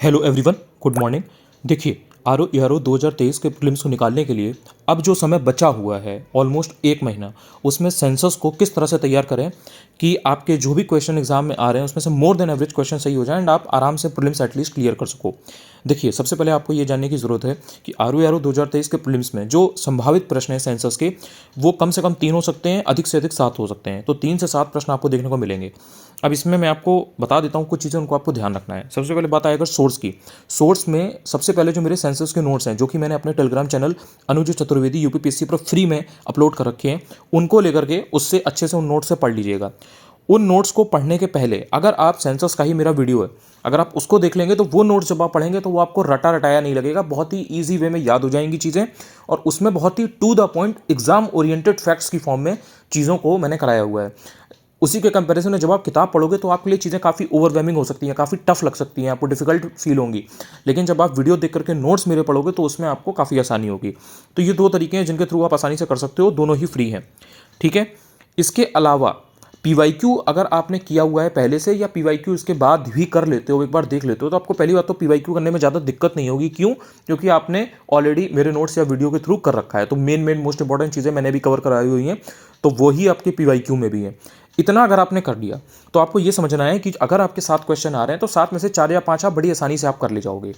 Hello everyone, good morning. देखिए, R O E R O 2023 के prelims को निकालने के लिए अब जो समय बचा हुआ है ऑलमोस्ट एक महीना, उसमें सेंसस को किस तरह से तैयार करें कि आपके जो भी क्वेश्चन एग्जाम में आ रहे हैं उसमें से मोर देन एवरेज क्वेश्चन सही हो जाए एंड आप आराम से प्रीलिम्स एटलीस्ट क्लियर कर सको। देखिए, सबसे पहले आपको ये जानने की ज़रूरत है कि are O E R O 2023 के प्रीलिम्स में जो संभावित प्रश्न हैं सेंसस के, वो कम से कम 3 हो सकते हैं, अधिक से अधिक 7 हो सकते हैं। तो 3 से 7 प्रश्न आपको देखने को मिलेंगे। अब इसमें मैं आपको बता देता हूँ कुछ चीज़ें, उनको आपको ध्यान रखना है। सबसे पहले बात आएगा सोर्स की। सोर्स में सबसे पहले जो मेरे सेंसस के नोट्स हैं, जो कि मैंने अपने टेलीग्राम चैनल अनुज चतुर्वेदी यूपीपीएससी पर फ्री में अपलोड कर रखे हैं, उनको लेकर के उससे अच्छे से उन नोट्स से पढ़ लीजिएगा। उन नोट्स को पढ़ने के पहले अगर आप सेंसस का ही मेरा वीडियो है, अगर आप उसको देख लेंगे तो वो नोट्स जब आप पढ़ेंगे तो वो आपको रटा रटाया नहीं लगेगा, बहुत ही ईजी वे में याद हो जाएंगी चीज़ें। और उसमें बहुत ही to the point exam oriented facts की फॉर्म में चीज़ों को मैंने कराया हुआ है। उसी के कंपैरिजन में जब आप किताब पढ़ोगे तो आपके लिए चीज़ें काफ़ी ओवरवेमिंग हो सकती हैं, काफ़ी टफ लग सकती हैं, आपको डिफिकल्ट फील होंगी। लेकिन जब आप वीडियो देख करके नोट्स मेरे पढ़ोगे तो उसमें आपको काफ़ी आसानी होगी। तो ये 2 तरीके हैं जिनके थ्रू आप आसानी से कर सकते हो, दोनों ही फ्री हैं। ठीक है। इसके अलावा पीवाईक्यू अगर आपने किया हुआ है पहले से, या पीवाईक्यू इसके बाद भी कर लेते हो, एक बार देख लेते हो, तो आपको पहली बात तो पीवाईक्यू करने में ज़्यादा दिक्कत नहीं होगी। क्यों? क्योंकि आपने ऑलरेडी मेरे नोट्स या वीडियो के थ्रू कर रखा है। तो मेन मोस्ट इंपॉर्टेंट चीज़ें मैंने भी कवर कराई हुई हैं, तो वही आपके पीवाईक्यू में भी है। इतना अगर आपने कर लिया तो आपको ये समझना है कि अगर आपके 7 क्वेश्चन आ रहे हैं तो 7 में से 4 या 5 आप बड़ी आसानी से आप कर ले जाओगे।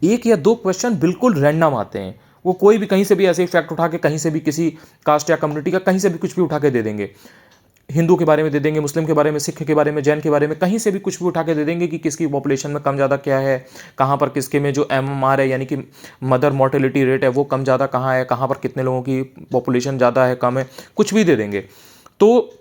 1 या 2 क्वेश्चन बिल्कुल रैंडम आते हैं, वो कोई भी कहीं से भी ऐसे ही फैक्ट उठा के, कहीं से भी किसी कास्ट या कम्युनिटी का कहीं से भी कुछ भी उठा के दे देंगे। हिंदू के बारे में दे देंगे, मुस्लिम के बारे में, सिख के बारे में, जैन के बारे में, कहीं से भी कुछ भी उठा के दे देंगे कि किसकी पॉपुलेशन में कम ज़्यादा क्या है, कहाँ पर किसके में जो MMR है यानी कि मदर मोर्टेलिटी रेट है वो कम ज़्यादा कहाँ है, कहाँ पर कितने लोगों की पॉपुलेशन ज़्यादा है, कम है, कुछ भी दे देंगे। तो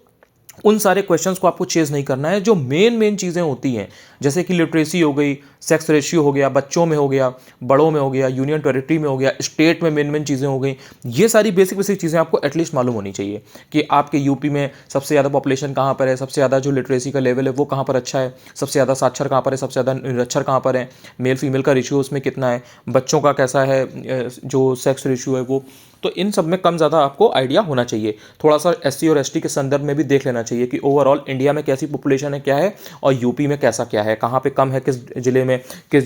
उन सारे क्वेश्चंस को आपको चेज नहीं करना है। जो मेन चीज़ें होती हैं, जैसे कि लिटरेसी हो गई, सेक्स रेशियो हो गया, बच्चों में हो गया, बड़ों में हो गया, यूनियन टेरिटरी में हो गया, स्टेट में मेन चीज़ें हो गई, ये सारी बेसिक चीज़ें आपको एटलीस्ट मालूम होनी चाहिए कि आपके यूपी में सबसे ज़्यादा पॉपुलेशन कहाँ पर है, सबसे ज़्यादा जो लिटरेसी का लेवल है वो कहाँ पर अच्छा है, सबसे ज़्यादा साक्षर कहाँ पर है, सबसे ज़्यादा निरक्षर कहाँ पर है, मेल फीमेल का रेशियो उसमें कितना है, बच्चों का कैसा है, जो सेक्स रेशियो है वो। तो इन सब में कम ज़्यादा आपको आइडिया होना चाहिए। थोड़ा सा SC और ST के संदर्भ में भी देख लेना चाहिए कि ओवरऑल इंडिया में कैसी पॉपुलेशन है, क्या है, और यूपी में कैसा क्या है, कहाँ पे कम है, किस जिले में, किस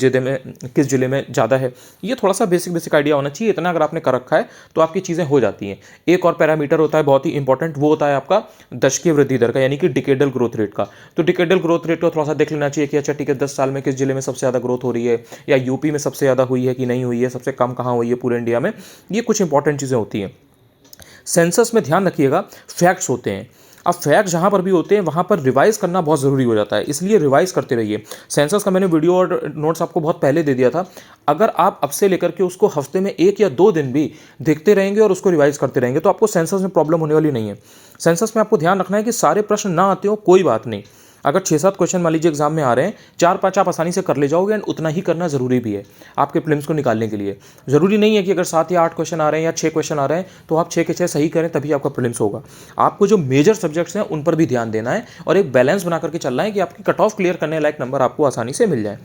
जिले में ज़्यादा है। ये थोड़ा सा बेसिक आइडिया होना चाहिए। इतना अगर आपने कर रखा है तो आपकी चीज़ें हो जाती हैं। एक और पैरामीटर होता है बहुत ही इंपॉर्टेंट, वो होता है आपका दशकीय वृद्धि दर का, यानी कि डिकेडल ग्रोथ रेट का। तो डिकेडल ग्रोथ रेट को थोड़ा सा देख लेना चाहिए कि अच्छा ठीक है, 10 साल में किस जिले में सबसे ज़्यादा ग्रोथ हो रही है, या यूपी में सबसे ज़्यादा हुई है कि नहीं हुई है, सबसे कम कहाँ हुई है पूरे इंडिया में। ये कुछ इंपॉर्टेंट चीज़ें होती हैं। सेंसस में ध्यान रखिएगा, फैक्ट्स होते हैं। अब फैक्ट जहाँ पर भी होते हैं वहाँ पर रिवाइज करना बहुत ज़रूरी हो जाता है, इसलिए रिवाइज करते रहिए। सेंसस का मैंने वीडियो और नोट्स आपको बहुत पहले दे दिया था। अगर आप अब से लेकर के उसको हफ्ते में 1 या 2 दिन भी देखते रहेंगे और उसको रिवाइज करते रहेंगे तो आपको सेंसस में प्रॉब्लम होने वाली नहीं है। सेंसस में आपको ध्यान रखना है कि सारे प्रश्न ना आते हो कोई बात नहीं। अगर 6-7 क्वेश्चन मान लीजिए एग्जाम में आ रहे हैं, 4-5 आप आसानी से कर ले जाओगे, एंड उतना ही करना जरूरी भी है आपके प्रीलिम्स को निकालने के लिए। जरूरी नहीं है कि अगर 7 या 8 क्वेश्चन आ रहे हैं या 6 क्वेश्चन आ रहे हैं तो आप 6 के 6 सही करें तभी आपका प्रीलिम्स होगा। आपको जो मेजर सब्जेक्ट्स हैं उन पर भी ध्यान देना है और एक बैलेंस बना करके चलना है कि आपकी कट ऑफ क्लियर करने लायक नंबर आपको आसानी से मिल जाए।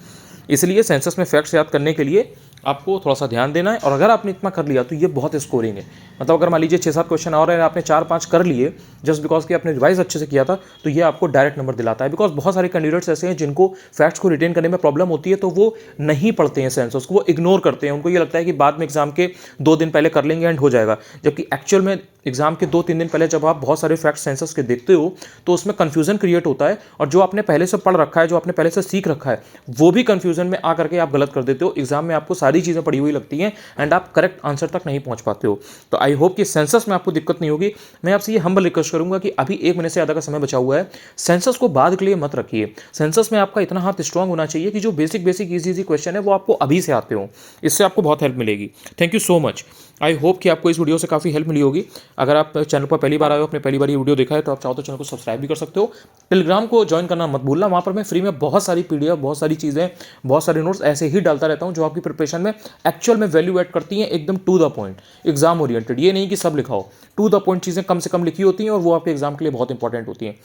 इसलिए सेंसस में फैक्ट्स याद करने के लिए आपको थोड़ा सा ध्यान देना है। और अगर आपने इतना कर लिया तो ये बहुत स्कोरिंग है। मतलब अगर मान लीजिए 6-7 क्वेश्चन और है, आपने 4-5 कर लिए जस्ट बिकॉज कि आपने रिवाइज अच्छे से किया था, तो ये आपको डायरेक्ट नंबर दिलाता है। बिकॉज बहुत सारे कैंडिडेट्स ऐसे हैं जिनको फैक्ट्स को रिटेन करने में प्रॉब्लम होती है, तो वो नहीं पढ़ते हैं सेंसस को, वो इग्नोर करते हैं। उनको ये लगता है कि बाद में एग्जाम के 2 दिन पहले कर लेंगे एंड हो जाएगा। जबकि एक्चुअल में एग्जाम के 2-3 दिन पहले जब आप बहुत सारे फैक्ट्स सेंसस के देखते हो तो उसमें कन्फ्यूजन क्रिएट होता है, और जो आपने पहले से पढ़ रखा है, जो आपने पहले से सीख रखा है, वो भी कन्फ्यूजन में आकर के आप गलत कर देते हो। एग्जाम में आपको सारी चीज़ें पढ़ी हुई लगती हैं एंड आप करेक्ट आंसर तक नहीं पहुंच पाते हो। तो आई होप कि सेंसस में आपको दिक्कत नहीं होगी। मैं आपसे ये हम्बल रिक्वेस्ट करूंगा कि अभी 1 महीने से ज़्यादा का समय बचा हुआ है, सेंसस को बाद के लिए मत रखिए। सेंसस में आपका इतना हाथ स्ट्रांग होना चाहिए कि जो बेसिक इजी क्वेश्चन है वो आपको अभी से आते हो। इससे आपको बहुत हेल्प मिलेगी। Thank you so much. I hope कि आपको इस वीडियो से काफ़ी हेल्प मिली होगी। अगर आप चैनल पर पहली बार आए हो, अपने पहली बार ये वीडियो देखा है, तो आप चाहो तो चैनल को सब्सक्राइब भी कर सकते हो। टेलीग्राम को ज्वाइन करना मत भूलना, वहाँ पर मैं फ्री में बहुत सारी PDF, बहुत सारी चीज़ें, बहुत सारे नोट्स ऐसे ही डालता रहता हूँ जो आपकी प्रिपरेशन में एक्चुअल में वैल्यू ऐड करती हैं, एकदम to the point, exam oriented. ये नहीं कि सब लिखा हो, टू द पॉइंट चीज़ें कम से कम लिखी होती हैं और वो आपके एग्जाम के लिए बहुत इंपॉर्टेंट होती हैं।